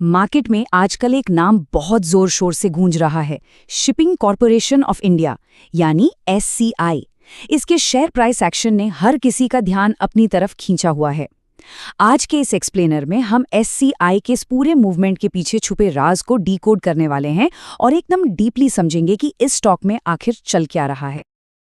Market में आजकल एक नाम बहुत जोर शोर से गूंज रहा है, शिपिंग कॉरपोरेशन ऑफ इंडिया यानी SCI। इसके शेयर प्राइस एक्शन ने हर किसी का ध्यान अपनी तरफ खींचा हुआ है। आज के इस एक्सप्लेनर में हम SCI के इस पूरे मूवमेंट के पीछे छुपे राज को डीकोड करने वाले हैं और एकदम डीपली समझेंगे कि इस स्टॉक में आखिर चल क्या रहा है।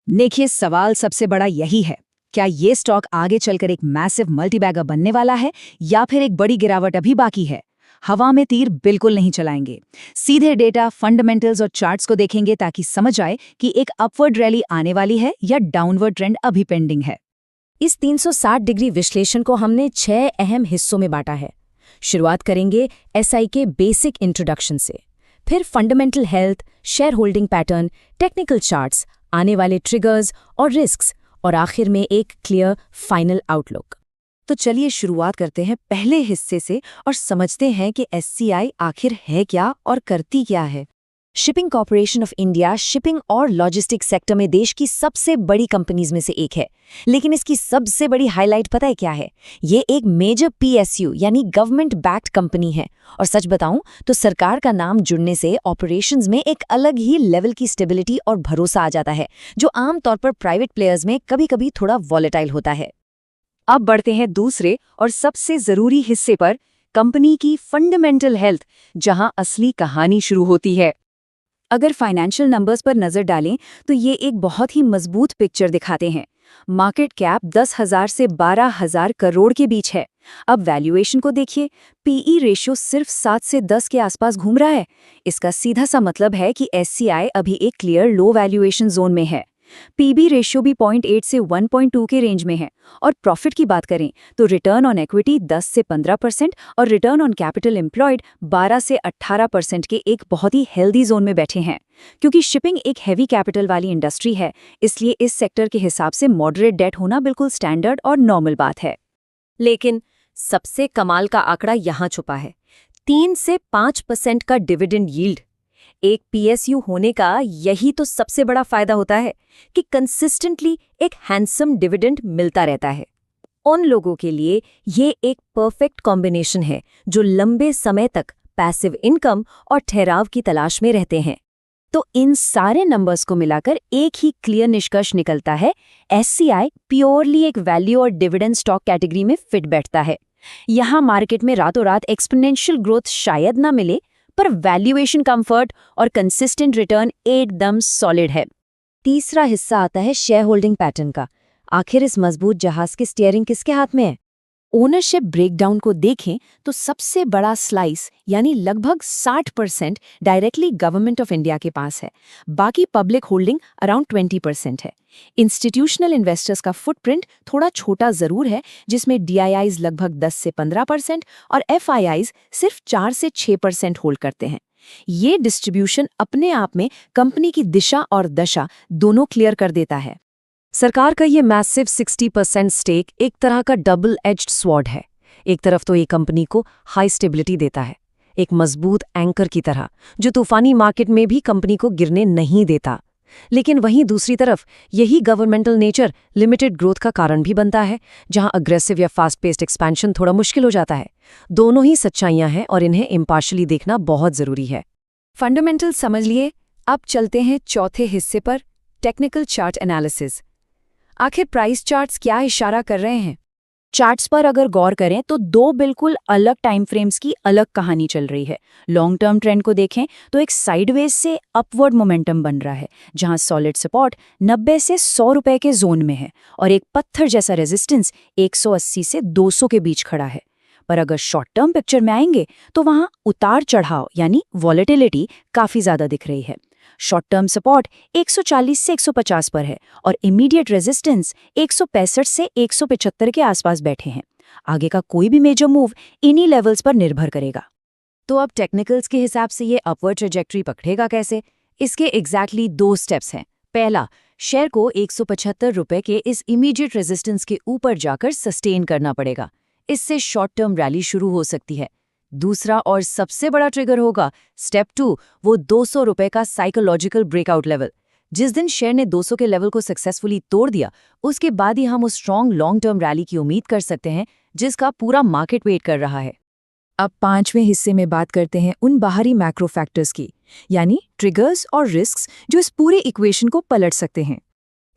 देखिए, सवाल सबसे बड़ा यही है, क्या ये स्टॉक आगे चलकर एक मैसिव मल्टीबैगर बनने वाला है या फिर एक बड़ी गिरावट अभी बाकी है? हवा में तीर बिल्कुल नहीं चलाएंगे। सीधे डेटा, फंडामेंटल्स और चार्ट्स को देखेंगे ताकि समझ आए कि एक अपवर्ड रैली आने वाली है या डाउनवर्ड ट्रेंड अभी पेंडिंग है। इस 360 डिग्री विश्लेषण को हमने 6 अहम हिस्सों में बांटा है। शुरुआत करेंगे SI के बेसिक इंट्रोडक्शन से, फिर fundamental health, share holding pattern, technical charts, आने वाले ट्रिगर्स और रिस्क्स, और आखिर में एक क्लियर फाइनल आउटलुक। तो चलिए शुरुआत करते हैं पहले हिस्से से और समझते हैं कि SCI आखिर है क्या और करती क्या है। Shipping corporation of India shipping और लॉजिस्टिक्स सेक्टर में देश की सबसे बड़ी कंपनीज में से एक है। लेकिन इसकी सबसे बड़ी हाईलाइट पता है क्या है? ये एक मेजर PSU यानी गवर्नमेंट बैक्ड कंपनी है। और सच बताऊं तो सरकार का नाम जुड़ने से ऑपरेशंस में एक अलग ही लेवल की स्टेबिलिटी और भरोसा आ जाता है, जो आमतौर पर प्राइवेट प्लेयर्स में कभी-कभी थोड़ा वॉलेटाइल होता है। अब बढ़ते हैं दूसरे और सबसे जरूरी हिस्से पर, कंपनी की फंडामेंटल हेल्थ, जहां असली कहानी शुरू होती है। अगर फाइनेंशियल नंबर्स पर नजर डालें तो ये एक बहुत ही मजबूत पिक्चर दिखाते हैं। मार्केट कैप 10,000 से 12,000 करोड़ के बीच है। अब वैल्यूएशन को देखिए, PE रेशियो सिर्फ 7 से 10 के आसपास घूम रहा है। इसका सीधा सा मतलब है कि SCI अभी एक क्लियर लो वैल्यूएशन जोन में है। PB रेशियो भी 0.8 से 1.2 के रेंज में है। और प्रॉफिट की बात करें तो रिटर्न ऑन इक्विटी 10 से 15% और रिटर्न ऑन कैपिटल एम्प्लॉयड 12 से 18% के एक बहुत ही हेल्दी जोन में बैठे हैं। क्योंकि शिपिंग एक हैवी कैपिटल वाली इंडस्ट्री है, इसलिए इस सेक्टर के हिसाब से मॉडरेट डेट होना बिल्कुल स्टैंडर्ड और नॉर्मल बात है। लेकिन सबसे कमाल का आंकड़ा यहाँ छुपा है, 3 से 5% का डिविडेंड यील्ड। एक PSU होने का यही तो सबसे बड़ा फायदा होता है कि कंसिस्टेंटली एक हैंडसम डिविडेंड मिलता रहता है। उन लोगों के लिए ये एक परफेक्ट कॉम्बिनेशन है जो लंबे समय तक पैसिव इनकम और ठहराव की तलाश में रहते हैं। तो इन सारे नंबर्स को मिलाकर एक ही क्लियर निष्कर्ष निकलता है, SCI प्योरली एक वैल्यू और डिविडेंड स्टॉक कैटेगरी में फिट बैठता है। यहाँ मार्केट में रातों रात एक्सपोनेंशियल ग्रोथ शायद ना मिले, पर वैल्यूएशन कंफर्ट और कंसिस्टेंट रिटर्न एकदम सॉलिड है। तीसरा हिस्सा आता है शेयर होल्डिंग पैटर्न का। आखिर इस मजबूत जहाज की स्टीयरिंग किसके हाथ में है? ओनरशिप ब्रेकडाउन को देखें तो सबसे बड़ा स्लाइस यानी लगभग 60% डायरेक्टली गवर्नमेंट ऑफ इंडिया के पास है। बाकी पब्लिक होल्डिंग अराउंड 20% है। इंस्टीट्यूशनल इन्वेस्टर्स का फुटप्रिंट थोड़ा छोटा जरूर है, जिसमें DIIs लगभग 10 से 15% और FIIs सिर्फ 4 से 6% होल्ड करते हैं। ये डिस्ट्रीब्यूशन अपने आप में कंपनी की दिशा और दशा दोनों क्लियर कर देता है। सरकार का ये मैसिव 60% स्टेक एक तरह का डबल एज्ड स्वॉर्ड है। एक तरफ तो ये कंपनी को हाई स्टेबिलिटी देता है, एक मजबूत एंकर की तरह जो तूफानी मार्केट में भी कंपनी को गिरने नहीं देता। लेकिन वहीं दूसरी तरफ यही गवर्नमेंटल नेचर लिमिटेड ग्रोथ का कारण भी बनता है, जहां अग्रेसिव या फास्ट पेस्ड एक्सपेंशन थोड़ा मुश्किल हो जाता है। दोनों ही सच्चाइयां हैं और इन्हें इम्पार्शियली देखना बहुत जरूरी है। फंडामेंटल समझ लिए, अब चलते हैं चौथे हिस्से पर, टेक्निकल चार्ट एनालिसिस। आखिर प्राइस चार्ट्स क्या इशारा कर रहे हैं? चार्ट्स पर अगर गौर करें तो दो बिल्कुल अलग टाइम फ्रेम्स की अलग कहानी चल रही है। लॉन्ग टर्म ट्रेंड को देखें तो एक साइडवेज से अपवर्ड मोमेंटम बन रहा है, जहां सॉलिड सपोर्ट 90 से 100 रुपए के जोन में है और एक पत्थर जैसा रेजिस्टेंस 180 से 200 के बीच खड़ा है। पर अगर शॉर्ट टर्म पिक्चर में आएंगे तो वहां उतार चढ़ाव यानी वॉलेटिलिटी काफी ज्यादा दिख रही है। शॉर्ट टर्म सपोर्ट 140 से 150 पर है और इमीडिएट रेजिस्टेंस 165 से 175 के आसपास बैठे हैं। आगे का कोई भी मेजर मूव इन्हीं लेवल्स पर निर्भर करेगा। तो अब टेक्निकल्स के हिसाब से ये अपवर्ड ट्रैजेक्टरी पकड़ेगा कैसे? इसके एग्जैक्टली 2 स्टेप्स हैं। पहला, शेयर को 175 रुपए के इस इमीडिएट रेजिस्टेंस के ऊपर जाकर सस्टेन करना पड़ेगा। इससे शॉर्ट टर्म रैली शुरू हो सकती है। दूसरा और सबसे बड़ा ट्रिगर होगा स्टेप 2, वो 200 रुपए का साइकोलॉजिकल ब्रेकआउट लेवल। जिस दिन शेयर ने 200 के लेवल को सक्सेसफुली तोड़ दिया, उसके बाद ही हम उस स्ट्रॉन्ग लॉन्ग टर्म रैली की उम्मीद कर सकते हैं जिसका पूरा मार्केट वेट कर रहा है। अब 5वें हिस्से में बात करते हैं उन बाहरी मैक्रो फैक्टर्स की, यानी ट्रिगर्स और रिस्क्स जो इस पूरे इक्वेशन को पलट सकते हैं।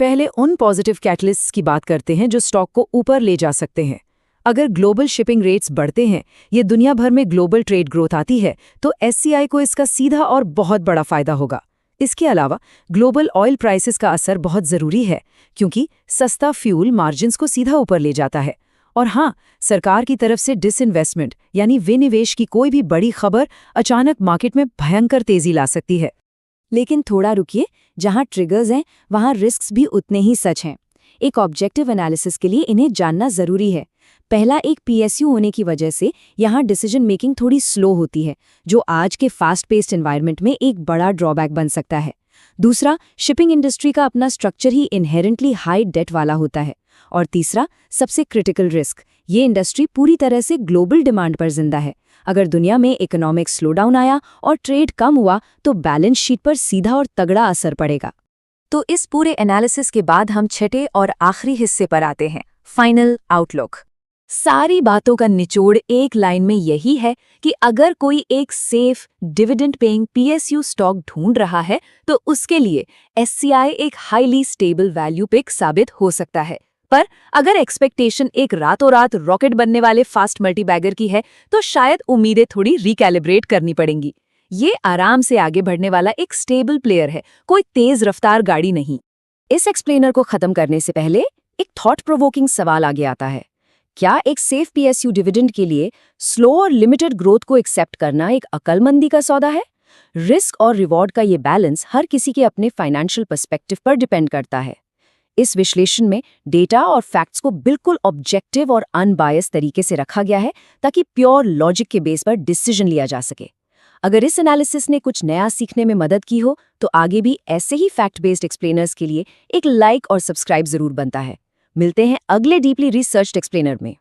पहले उन पॉजिटिव कैटलिस्ट्स की बात करते हैं जो स्टॉक को ऊपर ले जा सकते हैं। अगर ग्लोबल शिपिंग रेट्स बढ़ते हैं, ये दुनिया भर में ग्लोबल ट्रेड ग्रोथ आती है, तो एससीआई को इसका सीधा और बहुत बड़ा फायदा होगा। इसके अलावा ग्लोबल ऑयल प्राइसेस का असर बहुत ज़रूरी है, क्योंकि सस्ता फ्यूल मार्जिन्स को सीधा ऊपर ले जाता है। और हाँ, सरकार की तरफ से डिसइन्वेस्टमेंट यानी विनिवेश की कोई भी बड़ी खबर अचानक मार्केट में भयंकर तेजी ला सकती है। लेकिन थोड़ा रुकिए, जहां ट्रिगर्स हैं वहां रिस्क्स भी उतने ही सच हैं। एक ऑब्जेक्टिव एनालिसिस के लिए इन्हें जानना जरूरी है। पहला, एक पीएसयू होने की वजह से यहाँ डिसीजन मेकिंग थोड़ी स्लो होती है, जो आज के फास्ट पेस्ड एनवायरनमेंट में एक बड़ा ड्रॉबैक बन सकता है। दूसरा, शिपिंग इंडस्ट्री का अपना स्ट्रक्चर ही इनहेरेंटली हाई डेट वाला होता है। और तीसरा, सबसे क्रिटिकल रिस्क, ये इंडस्ट्री पूरी तरह से ग्लोबल डिमांड पर जिंदा है। अगर दुनिया में इकोनॉमिक स्लोडाउन आया और ट्रेड कम हुआ तो बैलेंस शीट पर सीधा और तगड़ा असर पड़ेगा। तो इस पूरे एनालिसिस के बाद हम छठे और आखिरी हिस्से पर आते हैं, फाइनल आउटलुक। सारी बातों का निचोड़ एक लाइन में यही है कि अगर कोई एक safe dividend paying PSU stock ढूंढ रहा है तो उसके लिए एससीआई एक हाईली स्टेबल वैल्यू पिक साबित हो सकता है। पर अगर एक्सपेक्टेशन एक रातों रात रॉकेट बनने वाले फास्ट मल्टीबैगर की है तो शायद उम्मीदें थोड़ी रिकैलिब्रेट करनी पड़ेंगी। ये आराम से आगे बढ़ने वाला एक स्टेबल प्लेयर है, कोई तेज रफ्तार गाड़ी नहीं। इस एक्सप्लेनर को खत्म करने से पहले एक थॉट प्रोवोकिंग सवाल आगे आता है। क्या एक सेफ पीएसयू डिविडेंड के लिए स्लो और लिमिटेड ग्रोथ को एक्सेप्ट करना एक अक्लमंदी का सौदा है? रिस्क और रिवॉर्ड का ये बैलेंस हर किसी के अपने फाइनेंशियल पर्सपेक्टिव पर डिपेंड करता है। इस विश्लेषण में डेटा और फैक्ट्स को बिल्कुल ऑब्जेक्टिव और अनबायस तरीके से रखा गया है ताकि प्योर लॉजिक के बेस पर डिसीजन लिया जा सके। अगर इस एनालिसिस ने कुछ नया सीखने में मदद की हो तो आगे भी ऐसे ही फैक्ट बेस्ड एक्सप्लेनर्स के लिए एक लाइक और सब्सक्राइब जरूर बनता है। मिलते हैं अगले डीपली रिसर्च्ड एक्सप्लेनर में।